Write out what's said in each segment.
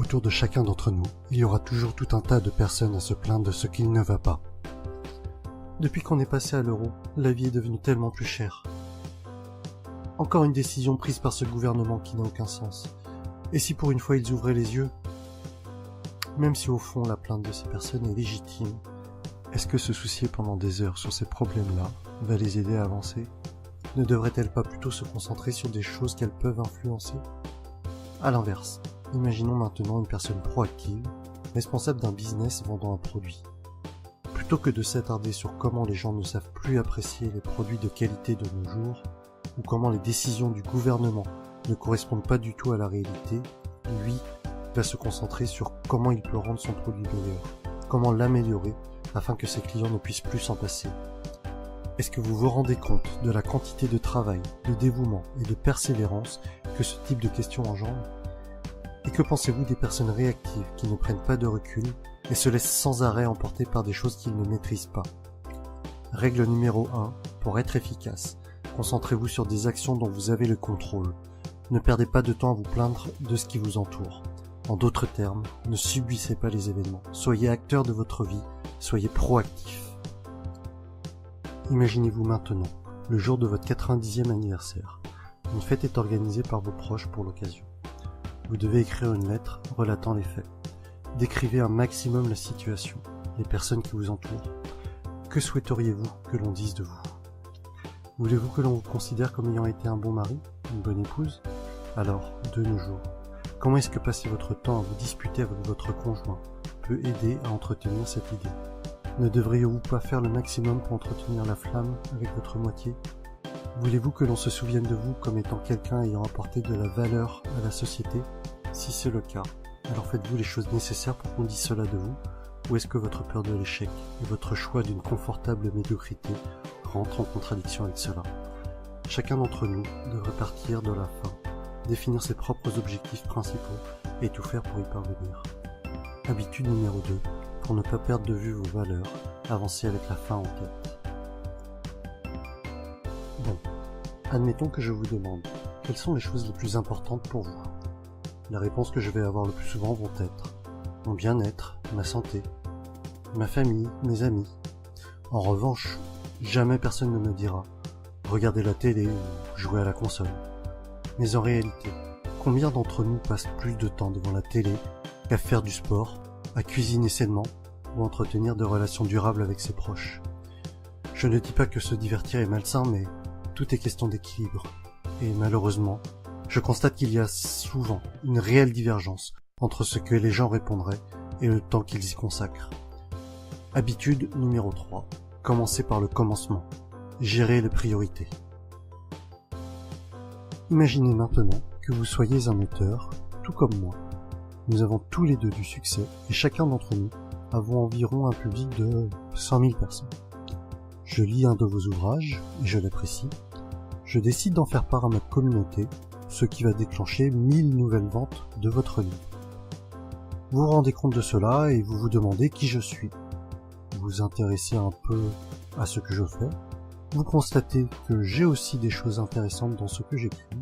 Autour de chacun d'entre nous, il y aura toujours tout un tas de personnes à se plaindre de ce qu'il ne va pas. Depuis qu'on est passé à l'euro, la vie est devenue tellement plus chère. Encore une décision prise par ce gouvernement qui n'a aucun sens. Et si pour une fois ils ouvraient les yeux? Même si au fond la plainte de ces personnes est légitime, est-ce que se soucier pendant des heures sur ces problèmes-là va les aider à avancer? Ne devraient-elles pas plutôt se concentrer sur des choses qu'elles peuvent influencer? À l'inverse, imaginons maintenant une personne proactive, responsable d'un business vendant un produit. Plutôt que de s'attarder sur comment les gens ne savent plus apprécier les produits de qualité de nos jours, ou comment les décisions du gouvernement ne correspondent pas du tout à la réalité, lui va se concentrer sur comment il peut rendre son produit meilleur, comment l'améliorer afin que ses clients ne puissent plus s'en passer. Est-ce que vous vous rendez compte de la quantité de travail, de dévouement et de persévérance que ce type de questions engendre? Et que pensez-vous des personnes réactives qui ne prennent pas de recul et se laissent sans arrêt emporter par des choses qu'ils ne maîtrisent pas? Règle numéro 1, pour être efficace, concentrez-vous sur des actions dont vous avez le contrôle. Ne perdez pas de temps à vous plaindre de ce qui vous entoure. En d'autres termes, ne subissez pas les événements. Soyez acteur de votre vie, soyez proactif. Imaginez-vous maintenant, le jour de votre 90e anniversaire. Une fête est organisée par vos proches pour l'occasion. Vous devez écrire une lettre relatant les faits. Décrivez un maximum la situation, les personnes qui vous entourent. Que souhaiteriez-vous que l'on dise de vous? Voulez-vous que l'on vous considère comme ayant été un bon mari, une bonne épouse? Alors, de nos jours, comment est-ce que passer votre temps à vous disputer avec votre conjoint peut aider à entretenir cette idée? Ne devriez-vous pas faire le maximum pour entretenir la flamme avec votre moitié? Voulez-vous que l'on se souvienne de vous comme étant quelqu'un ayant apporté de la valeur à la société? Si c'est le cas, alors faites-vous les choses nécessaires pour qu'on dise cela de vous? Ou est-ce que votre peur de l'échec et votre choix d'une confortable médiocrité rentrent en contradiction avec cela? Chacun d'entre nous devrait partir de la fin, définir ses propres objectifs principaux et tout faire pour y parvenir. Habitude numéro 2, pour ne pas perdre de vue vos valeurs, avancez avec la fin en tête. Bon, admettons que je vous demande, quelles sont les choses les plus importantes pour vous? Les réponses que je vais avoir le plus souvent vont être mon bien-être, ma santé, ma famille, mes amis. En revanche, jamais personne ne me dira regarder la télé ou jouer à la console. Mais en réalité, combien d'entre nous passent plus de temps devant la télé qu'à faire du sport, à cuisiner sainement ou à entretenir de relations durables avec ses proches? Je ne dis pas que se divertir est malsain, mais tout est question d'équilibre. Et malheureusement, je constate qu'il y a souvent une réelle divergence entre ce que les gens répondraient et le temps qu'ils y consacrent. Habitude numéro 3. Commencez par le commencement. Gérez les priorités. Imaginez maintenant que vous soyez un auteur, tout comme moi. Nous avons tous les deux du succès et chacun d'entre nous avons environ un public de 100 000 personnes. Je lis un de vos ouvrages et je l'apprécie. Je décide d'en faire part à ma communauté, ce qui va déclencher 1000 nouvelles ventes de votre livre. Vous vous rendez compte de cela et vous vous demandez qui je suis. Vous vous intéressez un peu à ce que je fais. Vous constatez que j'ai aussi des choses intéressantes dans ce que j'écris.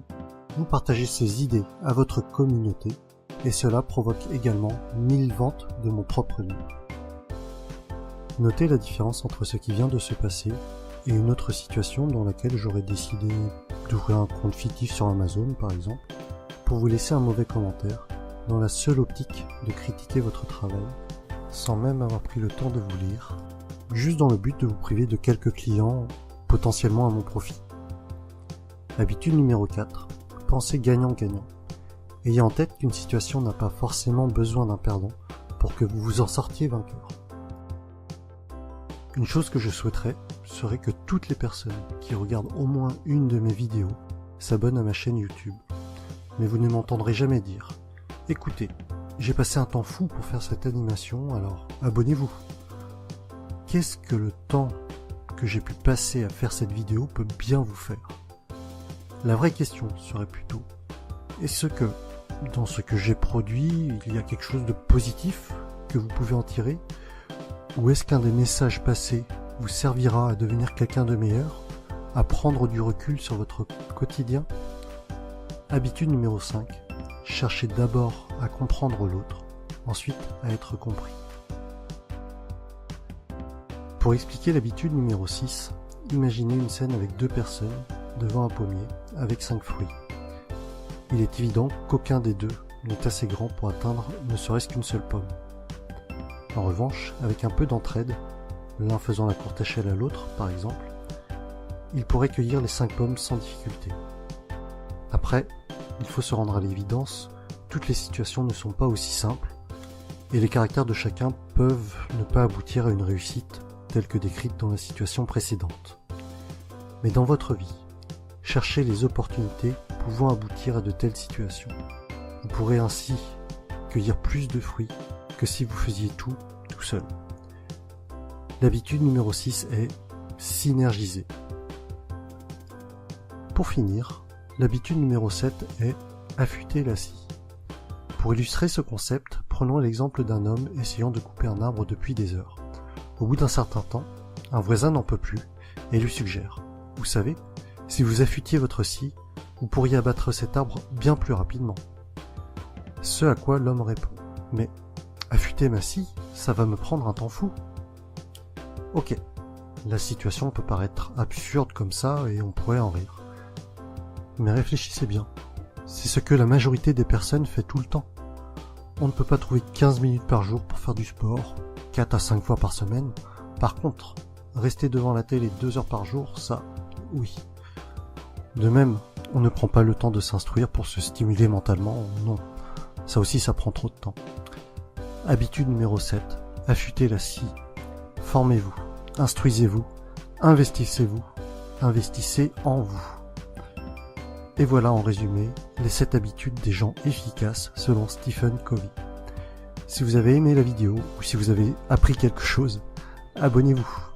Vous partagez ces idées à votre communauté et cela provoque également 1000 ventes de mon propre livre. Notez la différence entre ce qui vient de se passer et une autre situation dans laquelle j'aurais décidé d'ouvrir un compte fictif sur Amazon par exemple, pour vous laisser un mauvais commentaire dans la seule optique de critiquer votre travail, sans même avoir pris le temps de vous lire, juste dans le but de vous priver de quelques clients potentiellement à mon profit. Habitude numéro 4, pensez gagnant-gagnant. Ayez en tête qu'une situation n'a pas forcément besoin d'un perdant pour que vous vous en sortiez vainqueur. Une chose que je souhaiterais serait que toutes les personnes qui regardent au moins une de mes vidéos s'abonnent à ma chaîne YouTube. Mais vous ne m'entendrez jamais dire « Écoutez, j'ai passé un temps fou pour faire cette animation, alors abonnez-vous ». Qu'est-ce que le temps que j'ai pu passer à faire cette vidéo peut bien vous faire? La vraie question serait plutôt « Est-ce que, dans ce que j'ai produit, il y a quelque chose de positif que vous pouvez en tirer ? Ou est-ce qu'un des messages passés vous servira à devenir quelqu'un de meilleur, à prendre du recul sur votre quotidien ? Habitude numéro 5. Cherchez d'abord à comprendre l'autre, ensuite à être compris. Pour expliquer l'habitude numéro 6, imaginez une scène avec 2 personnes devant un pommier avec 5 fruits. Il est évident qu'aucun des deux n'est assez grand pour atteindre ne serait-ce qu'une seule pomme. En revanche, avec un peu d'entraide, l'un faisant la courte échelle à l'autre par exemple, il pourrait cueillir les 5 pommes sans difficulté. Après, il faut se rendre à l'évidence, toutes les situations ne sont pas aussi simples, et les caractères de chacun peuvent ne pas aboutir à une réussite telle que décrite dans la situation précédente. Mais dans votre vie, cherchez les opportunités pouvant aboutir à de telles situations. Vous pourrez ainsi cueillir plus de fruits que si vous faisiez tout seul. L'habitude numéro 6 est synergiser. Pour finir, l'habitude numéro 7 est affûter la scie. Pour illustrer ce concept, prenons l'exemple d'un homme essayant de couper un arbre depuis des heures. Au bout d'un certain temps, un voisin n'en peut plus et lui suggère « Vous savez, si vous affûtiez votre scie, vous pourriez abattre cet arbre bien plus rapidement. » Ce à quoi l'homme répond « Mais affûter ma scie, ça va me prendre un temps fou. » Ok, la situation peut paraître absurde comme ça et on pourrait en rire. Mais réfléchissez bien, c'est ce que la majorité des personnes fait tout le temps. On ne peut pas trouver 15 minutes par jour pour faire du sport, 4 à 5 fois par semaine. Par contre, rester devant la télé 2 heures par jour, ça, oui. De même, on ne prend pas le temps de s'instruire pour se stimuler mentalement, non. Ça aussi, ça prend trop de temps. Habitude numéro 7, affûtez la scie. Formez-vous, instruisez-vous, investissez-vous, investissez en vous. Et voilà en résumé les 7 habitudes des gens efficaces selon Stephen Covey. Si vous avez aimé la vidéo ou si vous avez appris quelque chose, abonnez-vous.